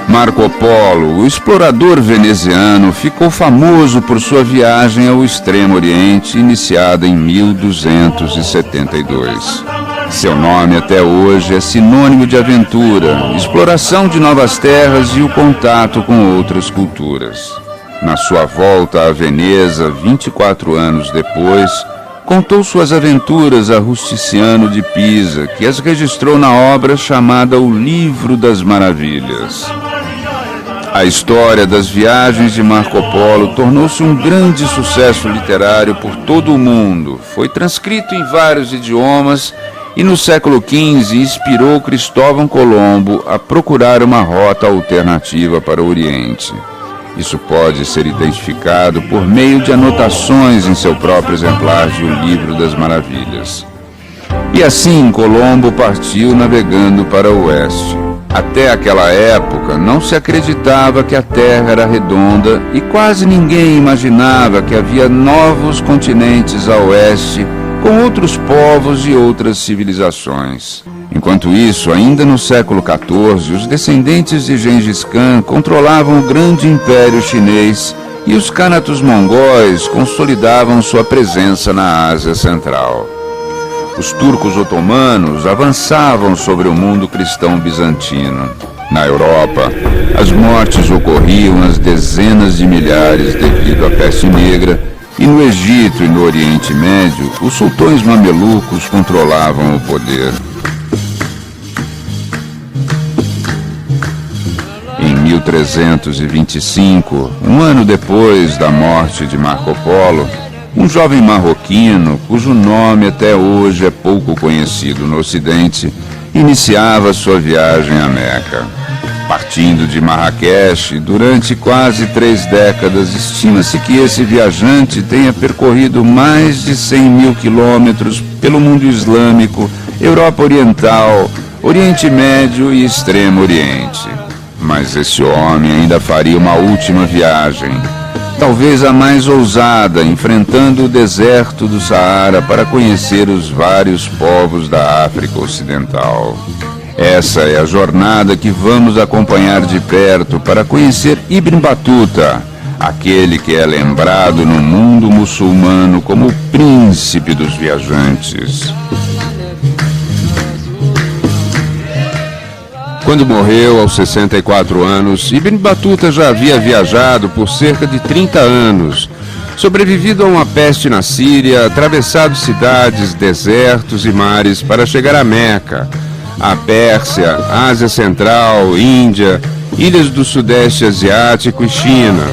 Marco Polo, o explorador veneziano, ficou famoso por sua viagem ao Extremo Oriente, iniciada em 1272. Seu nome até hoje é sinônimo de aventura, exploração de novas terras e o contato com outras culturas. Na sua volta a Veneza, 24 anos depois, contou suas aventuras a Rusticiano de Pisa, que as registrou na obra chamada O Livro das Maravilhas. A história das viagens de Marco Polo tornou-se um grande sucesso literário por todo o mundo. Foi transcrito em vários idiomas e no século XV inspirou Cristóvão Colombo a procurar uma rota alternativa para o Oriente. Isso pode ser identificado por meio de anotações em seu próprio exemplar de O Livro das Maravilhas. E assim Colombo partiu navegando para o oeste. Até aquela época, não se acreditava que a Terra era redonda e quase ninguém imaginava que havia novos continentes a oeste, com outros povos e outras civilizações. Enquanto isso, ainda no século XIV, os descendentes de Gengis Khan controlavam o grande império chinês e os Khanatos mongóis consolidavam sua presença na Ásia Central. Os turcos otomanos avançavam sobre o mundo cristão bizantino. Na Europa, as mortes ocorriam às dezenas de milhares devido à peste negra, e no Egito e no Oriente Médio, os sultões mamelucos controlavam o poder. Em 1325, um ano depois da morte de Marco Polo, um jovem marroquino, cujo nome até hoje é pouco conhecido no Ocidente, iniciava sua viagem a Meca. Partindo de Marrakech, durante quase 3 décadas, estima-se que esse viajante tenha percorrido mais de 100 mil quilômetros pelo mundo islâmico, Europa Oriental, Oriente Médio e Extremo Oriente. Mas esse homem ainda faria uma última viagem, talvez a mais ousada, enfrentando o deserto do Saara para conhecer os vários povos da África Ocidental. Essa é a jornada que vamos acompanhar de perto para conhecer Ibn Battuta, aquele que é lembrado no mundo muçulmano como o príncipe dos viajantes. Quando morreu aos 64 anos, Ibn Battuta já havia viajado por cerca de 30 anos, sobrevivido a uma peste na Síria, atravessado cidades, desertos e mares para chegar a Meca, a Pérsia, Ásia Central, Índia, ilhas do Sudeste Asiático e China,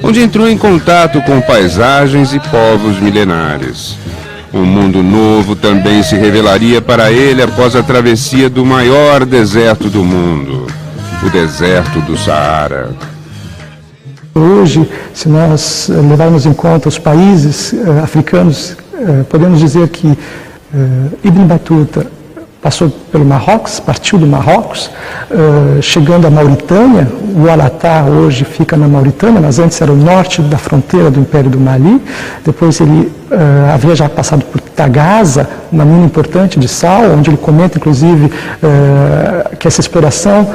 onde entrou em contato com paisagens e povos milenares. Um mundo novo também se revelaria para ele após a travessia do maior deserto do mundo, o deserto do Saara. Hoje, se nós levarmos em conta os países africanos, podemos dizer que Ibn Battuta passou pelo Marrocos, partiu do Marrocos, chegando à Mauritânia. O Alatá hoje fica na Mauritânia, mas antes era o norte da fronteira do Império do Mali. Depois ele havia já passado por Tagaza, uma mina importante de sal, onde ele comenta, inclusive, que essa exploração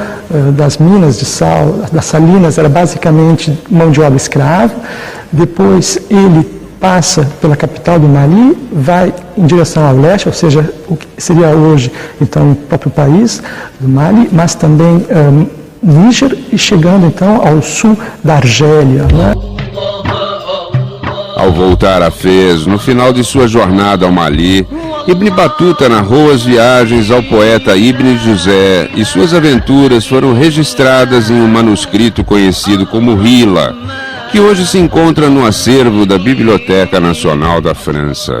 das minas de sal, das salinas, era basicamente mão de obra escrava. Depois ele passa pela capital do Mali, vai em direção ao leste, ou seja, o que seria hoje, então, o próprio país do Mali, mas também Níger, e chegando, então, ao sul da Argélia, né? Ao voltar a Fez, no final de sua jornada ao Mali, Ibn Battuta narrou as viagens ao poeta Ibn Juzé, e suas aventuras foram registradas em um manuscrito conhecido como Rila, que hoje se encontra no acervo da Biblioteca Nacional da França.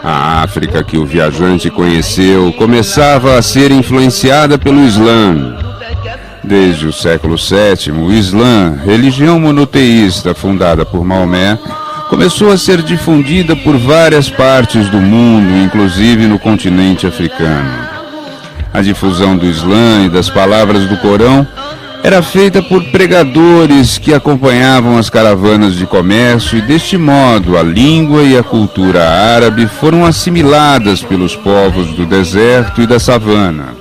A África que o viajante conheceu começava a ser influenciada pelo Islã. Desde o século VII, o Islã, religião monoteísta fundada por Maomé, começou a ser difundida por várias partes do mundo, inclusive no continente africano. A difusão do Islã e das palavras do Corão era feita por pregadores que acompanhavam as caravanas de comércio e, deste modo, a língua e a cultura árabe foram assimiladas pelos povos do deserto e da savana.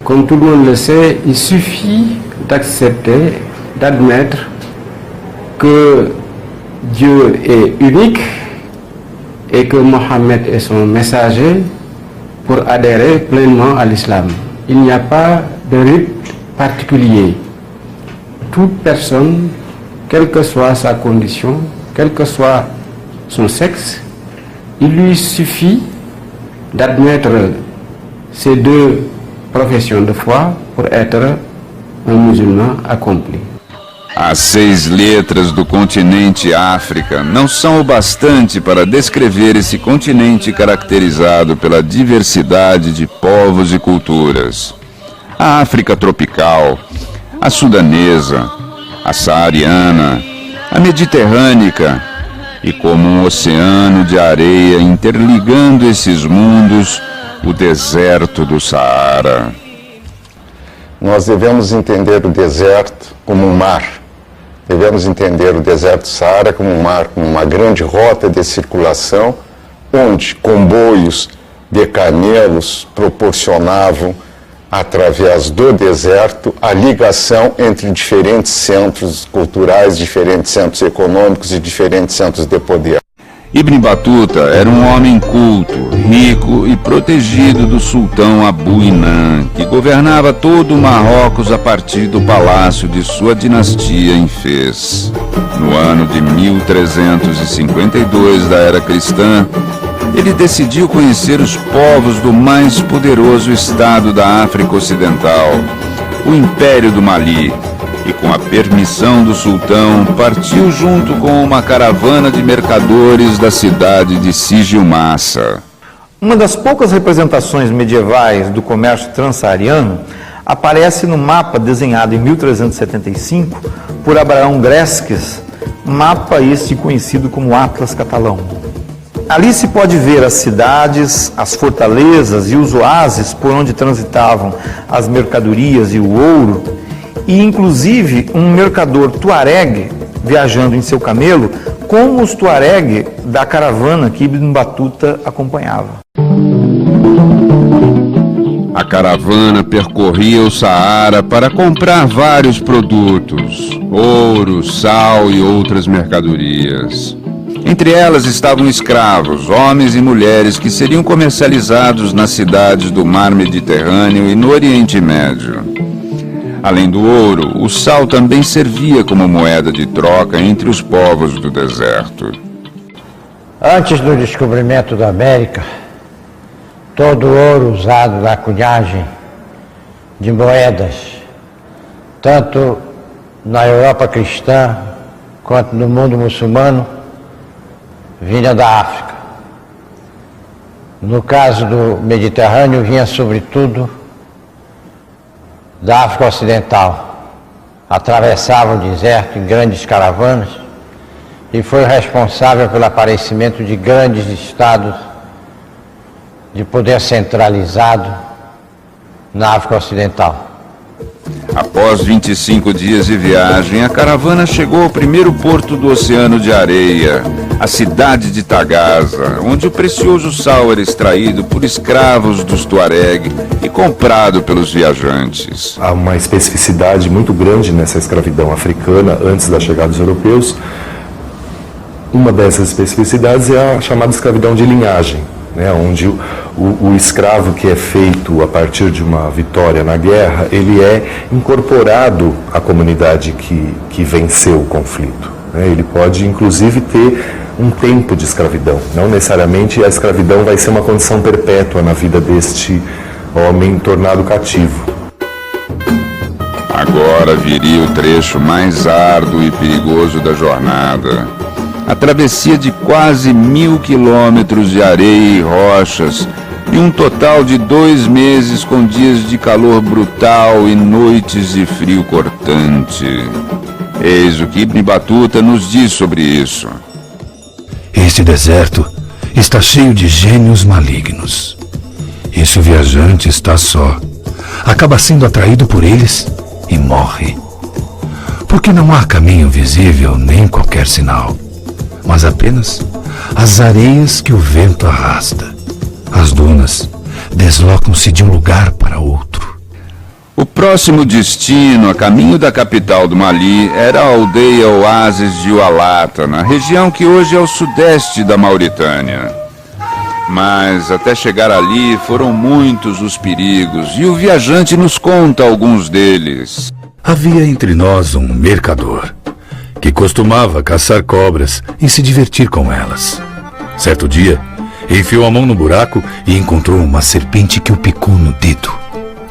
Comme tout le monde le sait, il suffit d'accepter, d'admettre que Dieu est unique et que Mohammed est son messager pour adhérer pleinement à l'islam. Il n'y a pas de rite particulier. Toute personne, quelle que soit sa condition, quel que soit son sexe, il lui suffit d'admettre ces deux professions de foi pour être un musulman accompli. As 6 letras do continente África não são o bastante para descrever esse continente caracterizado pela diversidade de povos e culturas. A África tropical, a sudanesa, a saariana, a mediterrânica e, como um oceano de areia interligando esses mundos, o deserto do Saara. Nós devemos entender o deserto como um mar. Devemos entender o deserto do Saara como um mar, como uma grande rota de circulação, onde comboios de camelos proporcionavam, através do deserto, a ligação entre diferentes centros culturais, diferentes centros econômicos e diferentes centros de poder. Ibn Battuta era um homem culto, rico e protegido do sultão Abu Inan, que governava todo o Marrocos a partir do palácio de sua dinastia em Fez. No ano de 1352 da era cristã, ele decidiu conhecer os povos do mais poderoso estado da África Ocidental, o Império do Mali, e com a permissão do sultão, partiu junto com uma caravana de mercadores da cidade de Sijilmassa. Uma das poucas representações medievais do comércio transsaariano aparece no mapa desenhado em 1375 por Abraão Gresques, mapa este conhecido como Atlas Catalão. Ali se pode ver as cidades, as fortalezas e os oásis por onde transitavam as mercadorias e o ouro, e inclusive um mercador tuareg viajando em seu camelo, como os tuareg da caravana que Ibn Battuta acompanhava. A caravana percorria o Saara para comprar vários produtos, ouro, sal e outras mercadorias. Entre elas estavam escravos, homens e mulheres que seriam comercializados nas cidades do Mar Mediterrâneo e no Oriente Médio. Além do ouro, o sal também servia como moeda de troca entre os povos do deserto. Antes do descobrimento da América, todo o ouro usado na cunhagem de moedas, tanto na Europa cristã quanto no mundo muçulmano, vinha da África. No caso do Mediterrâneo, vinha sobretudo da África Ocidental. Atravessava o deserto em grandes caravanas e foi responsável pelo aparecimento de grandes estados de poder centralizado na África Ocidental. Após 25 dias de viagem, a caravana chegou ao primeiro porto do Oceano de Areia, a cidade de Tagaza, onde o precioso sal era extraído por escravos dos Tuareg e comprado pelos viajantes. Há uma especificidade muito grande nessa escravidão africana antes da chegada dos europeus. Uma dessas especificidades é a chamada escravidão de linhagem, onde o escravo que é feito a partir de uma vitória na guerra, ele é incorporado à comunidade que venceu o conflito. Ele pode, inclusive, ter um tempo de escravidão. Não necessariamente a escravidão vai ser uma condição perpétua na vida deste homem tornado cativo. Agora viria o trecho mais árduo e perigoso da jornada. A travessia de quase 1000 quilômetros de areia e rochas, e um total de 2 meses com dias de calor brutal e noites de frio cortante. Eis o que Ibn Battuta nos diz sobre isso. Este deserto está cheio de gênios malignos. E se o viajante está só, acaba sendo atraído por eles e morre. Porque não há caminho visível nem qualquer sinal, mas apenas as areias que o vento arrasta. As dunas deslocam-se de um lugar para outro. O próximo destino, a caminho da capital do Mali, era a aldeia Oásis de Oualata, na região que hoje é o sudeste da Mauritânia. Mas até chegar ali foram muitos os perigos, e o viajante nos conta alguns deles. Havia entre nós um mercador que costumava caçar cobras e se divertir com elas. Certo dia, enfiou a mão no buraco e encontrou uma serpente que o picou no dedo,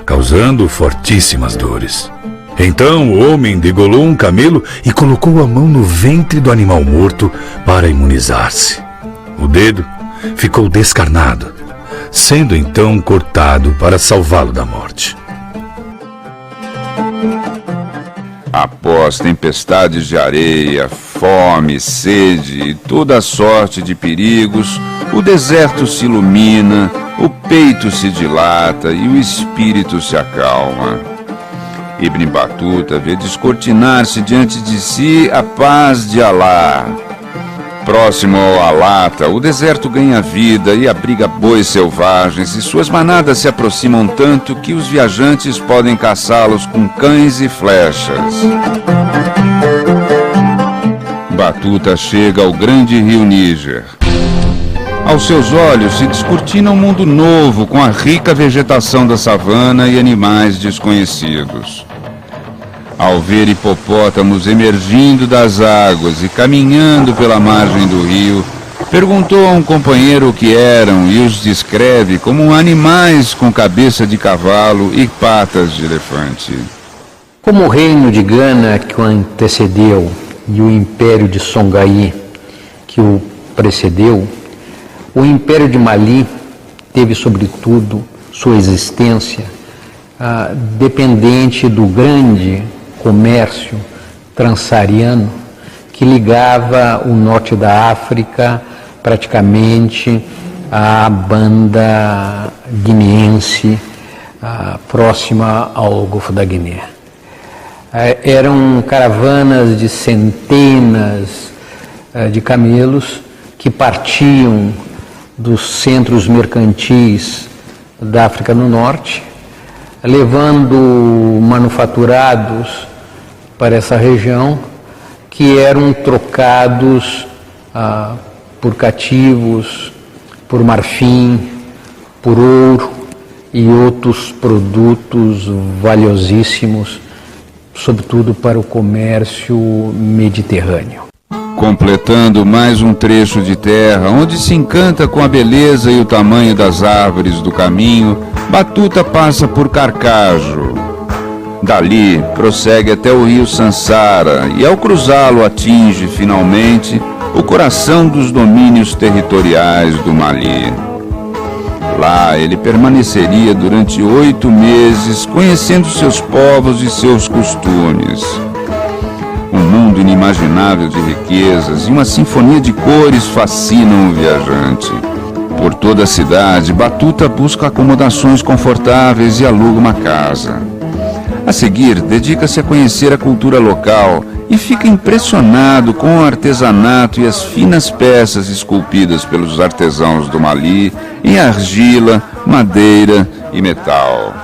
causando fortíssimas dores. Então o homem degolou um camelo e colocou a mão no ventre do animal morto para imunizar-se. O dedo ficou descarnado, sendo então cortado para salvá-lo da morte. Após tempestades de areia, fome, sede e toda sorte de perigos, o deserto se ilumina, o peito se dilata e o espírito se acalma. Ibn Batuta vê descortinar-se diante de si a paz de Alá. Próximo ao Alata, o deserto ganha vida e abriga bois selvagens, e suas manadas se aproximam tanto que os viajantes podem caçá-los com cães e flechas. Batuta chega ao grande rio Níger. Aos seus olhos se descortina um mundo novo com a rica vegetação da savana e animais desconhecidos. Ao ver hipopótamos emergindo das águas e caminhando pela margem do rio, perguntou a um companheiro o que eram e os descreve como animais com cabeça de cavalo e patas de elefante. Como o reino de Gana que o antecedeu e o império de Songhai que o precedeu, o império de Mali teve, sobretudo, sua existência dependente do grande comércio transsaariano que ligava o norte da África praticamente à banda guineense próxima ao Golfo da Guiné. Eram caravanas de centenas de camelos que partiam dos centros mercantis da África do Norte, levando manufaturados para essa região, que eram trocados por cativos, por marfim, por ouro e outros produtos valiosíssimos, sobretudo para o comércio mediterrâneo. Completando mais um trecho de terra, onde se encanta com a beleza e o tamanho das árvores do caminho, Batuta passa por Carcajo. Dali, prossegue até o rio Sansara e, ao cruzá-lo, atinge, finalmente, o coração dos domínios territoriais do Mali. Lá, ele permaneceria durante 8 meses, conhecendo seus povos e seus costumes. Um mundo inimaginável de riquezas e uma sinfonia de cores fascinam o viajante. Por toda a cidade, Batuta busca acomodações confortáveis e aluga uma casa. A seguir, dedica-se a conhecer a cultura local e fica impressionado com o artesanato e as finas peças esculpidas pelos artesãos do Mali em argila, madeira e metal.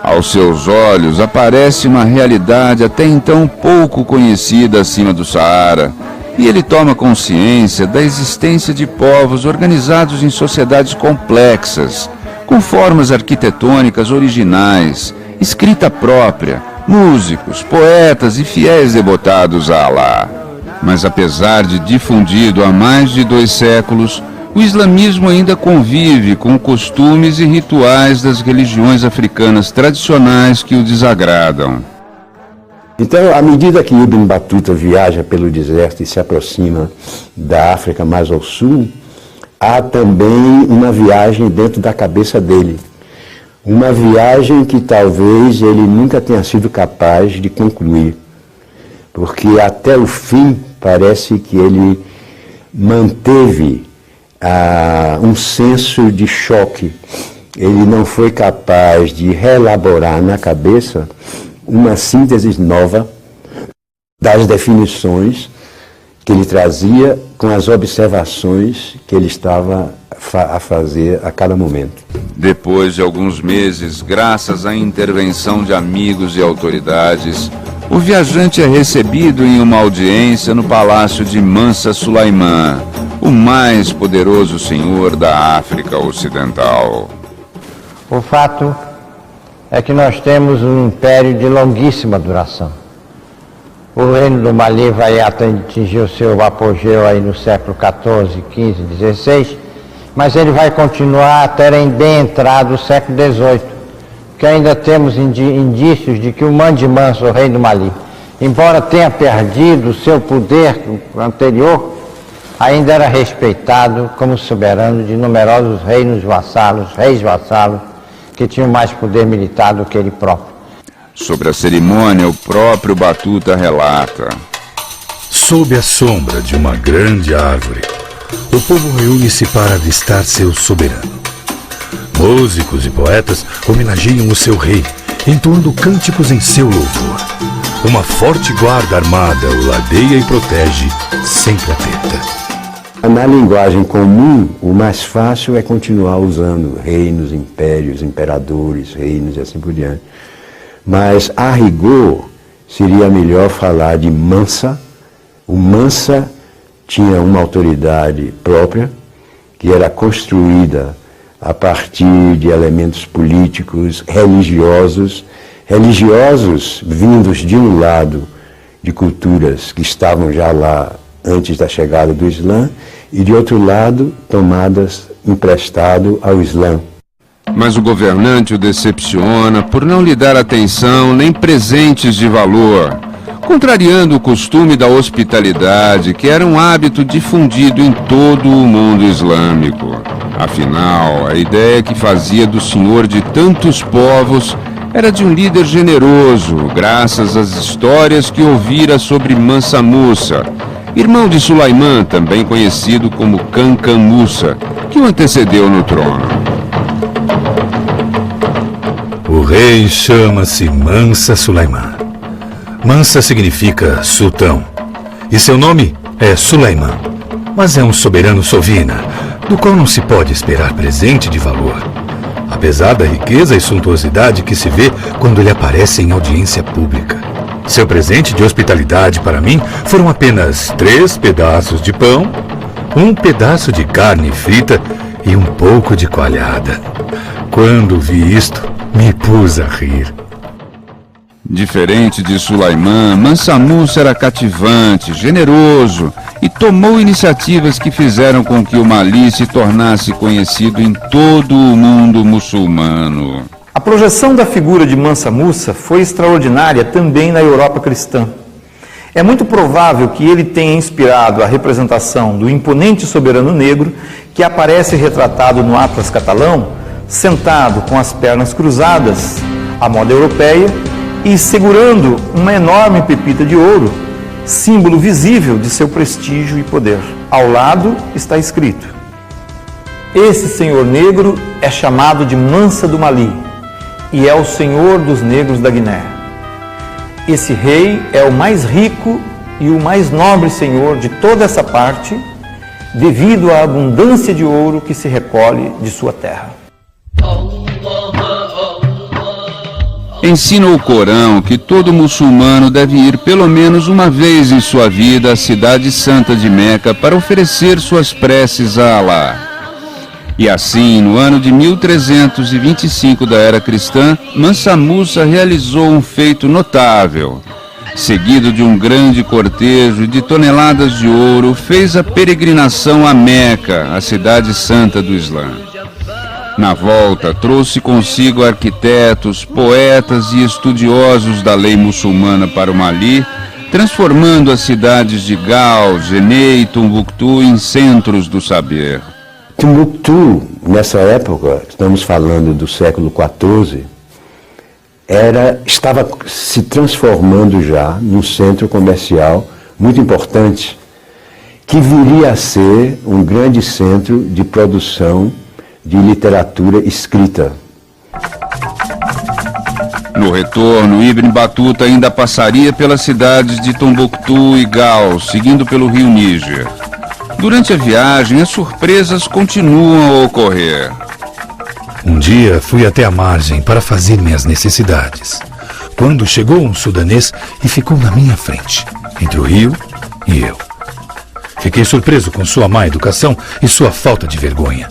Aos seus olhos aparece uma realidade até então pouco conhecida acima do Saara, e ele toma consciência da existência de povos organizados em sociedades complexas, com formas arquitetônicas originais, escrita própria, músicos, poetas e fiéis devotados a Alá. Mas apesar de difundido há mais de 2 séculos, o islamismo ainda convive com costumes e rituais das religiões africanas tradicionais que o desagradam. Então, à medida que Ibn Batuta viaja pelo deserto e se aproxima da África mais ao sul, há também uma viagem dentro da cabeça dele. Uma viagem que talvez ele nunca tenha sido capaz de concluir, porque até o fim parece que ele manteve um senso de choque. Ele não foi capaz de reelaborar na cabeça uma síntese nova das definições que ele trazia com as observações que ele estava a fazer a cada momento. Depois de alguns meses, graças à intervenção de amigos e autoridades, o viajante é recebido em uma audiência no palácio de Mansa Sulaiman, o mais poderoso senhor da África Ocidental. O fato é que nós temos um império de longuíssima duração. O reino do Mali vai atingir o seu apogeu aí no século XIV, XV, XVI, mas ele vai continuar até bem entrado o século XVIII, que ainda temos indícios de que o Mandi Manso, o rei do Mali, embora tenha perdido o seu poder anterior, ainda era respeitado como soberano de numerosos reinos vassalos, reis vassalos, que tinham mais poder militar do que ele próprio. Sobre a cerimônia, o próprio Batuta relata: sob a sombra de uma grande árvore, o povo reúne-se para avistar seu soberano. Músicos e poetas homenageiam o seu rei, entoando cânticos em seu louvor. Uma forte guarda armada o ladeia e protege, sempre atenta. Na linguagem comum, o mais fácil é continuar usando reinos, impérios, imperadores, reinos e assim por diante. Mas, a rigor, seria melhor falar de Mansa. O Mansa tinha uma autoridade própria, que era construída a partir de elementos políticos, religiosos vindos de um lado de culturas que estavam já lá antes da chegada do Islã, e de outro lado, tomadas emprestado ao Islã. Mas o governante o decepciona por não lhe dar atenção nem presentes de valor, contrariando o costume da hospitalidade, que era um hábito difundido em todo o mundo islâmico. Afinal, a ideia que fazia do senhor de tantos povos era de um líder generoso, graças às histórias que ouvira sobre Mansa Musa, irmão de Sulaiman, também conhecido como Kankan Musa, que o antecedeu no trono. O rei chama-se Mansa Sulaiman. Mansa significa sultão, e seu nome é Sulaiman, mas é um soberano sovina, do qual não se pode esperar presente de valor, apesar da riqueza e suntuosidade que se vê quando ele aparece em audiência pública. Seu presente de hospitalidade para mim foram apenas 3 pedaços de pão, 1 pedaço de carne frita e um pouco de coalhada. Quando vi isto, me pus a rir. Diferente de Sulaiman, Mansa Musa era cativante, generoso e tomou iniciativas que fizeram com que o Mali se tornasse conhecido em todo o mundo muçulmano. A projeção da figura de Mansa Musa foi extraordinária também na Europa cristã. É muito provável que ele tenha inspirado a representação do imponente soberano negro que aparece retratado no Atlas catalão, sentado com as pernas cruzadas, à moda europeia, e segurando uma enorme pepita de ouro, símbolo visível de seu prestígio e poder. Ao lado está escrito: esse senhor negro é chamado de Mansa do Mali, e é o senhor dos negros da Guiné. Esse rei é o mais rico e o mais nobre senhor de toda essa parte, devido à abundância de ouro que se recolhe de sua terra. Ensina o Corão que todo muçulmano deve ir pelo menos uma vez em sua vida à cidade santa de Meca para oferecer suas preces a Alá. E assim, no ano de 1325 da era cristã, Mansa Musa realizou um feito notável. Seguido de um grande cortejo de toneladas de ouro, fez a peregrinação a Meca, a cidade santa do Islã. Na volta, trouxe consigo arquitetos, poetas e estudiosos da lei muçulmana para o Mali, transformando as cidades de Gao, Gené e Tombuctu em centros do saber. Tombuctu, nessa época, estamos falando do século XIV, estava se transformando já num centro comercial muito importante, que viria a ser um grande centro de produção de literatura escrita. No retorno, Ibn Batuta ainda passaria pelas cidades de Tombuctu e Gao, seguindo pelo rio Níger. Durante a viagem, as surpresas continuam a ocorrer. Um dia fui até a margem para fazer minhas necessidades, quando chegou um sudanês e ficou na minha frente, entre o rio e eu. Fiquei surpreso com sua má educação e sua falta de vergonha.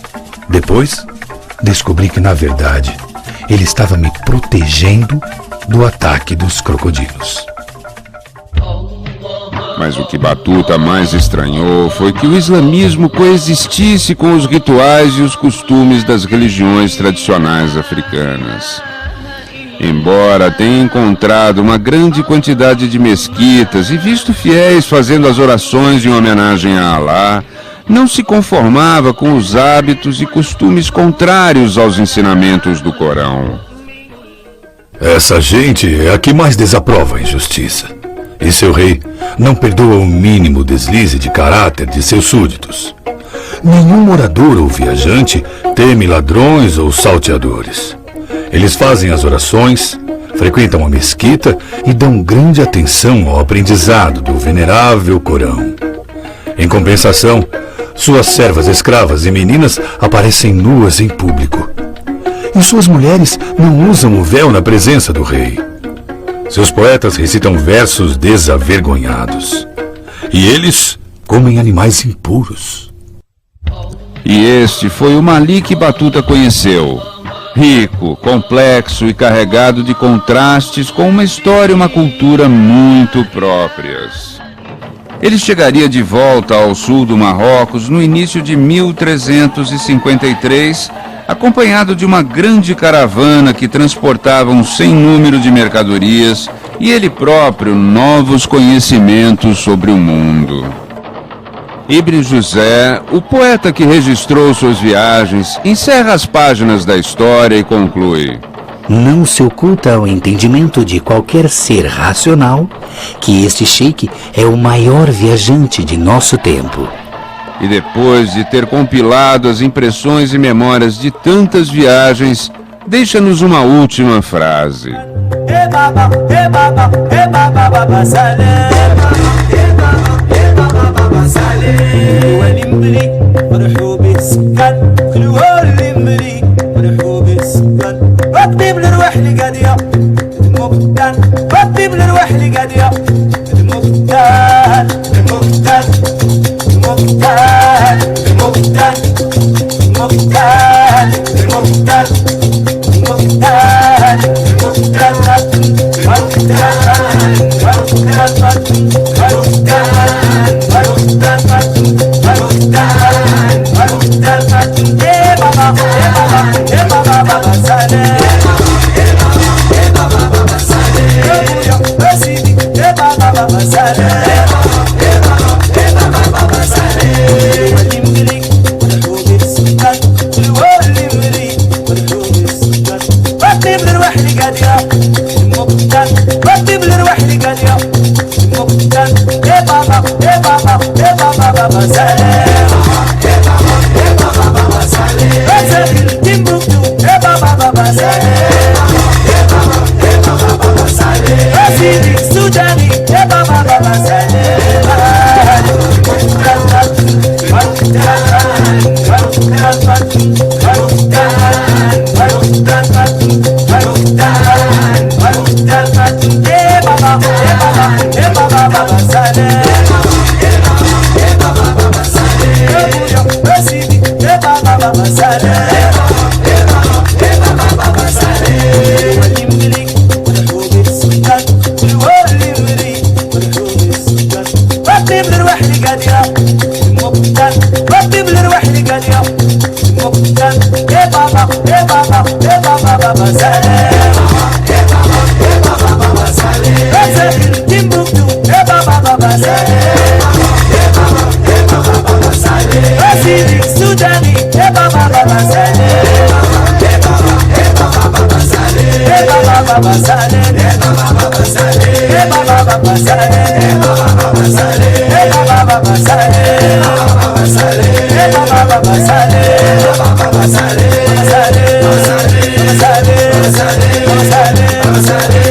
Depois, descobri que, na verdade, ele estava me protegendo do ataque dos crocodilos. Mas o que Batuta mais estranhou foi que o islamismo coexistisse com os rituais e os costumes das religiões tradicionais africanas. Embora tenha encontrado uma grande quantidade de mesquitas e visto fiéis fazendo as orações em homenagem a Alá, não se conformava com os hábitos e costumes contrários aos ensinamentos do Corão. Essa gente é a que mais desaprova a injustiça. E seu rei não perdoa o mínimo deslize de caráter de seus súditos. Nenhum morador ou viajante teme ladrões ou salteadores. Eles fazem as orações, frequentam a mesquita e dão grande atenção ao aprendizado do venerável Corão. Em compensação, suas servas escravas e meninas aparecem nuas em público. E suas mulheres não usam o véu na presença do rei. Seus poetas recitam versos desavergonhados. E eles comem animais impuros. E este foi o Mali que Batuta conheceu. Rico, complexo e carregado de contrastes, com uma história e uma cultura muito próprias. Ele chegaria de volta ao sul do Marrocos no início de 1353, acompanhado de uma grande caravana que transportava um sem número de mercadorias e ele próprio novos conhecimentos sobre o mundo. Ibn José, o poeta que registrou suas viagens, encerra as páginas da história e conclui: não se oculta ao entendimento de qualquer ser racional que este sheik é o maior viajante de nosso tempo. E depois de ter compilado as impressões e memórias de tantas viagens, deixa-nos uma última frase. Masale Nazaré.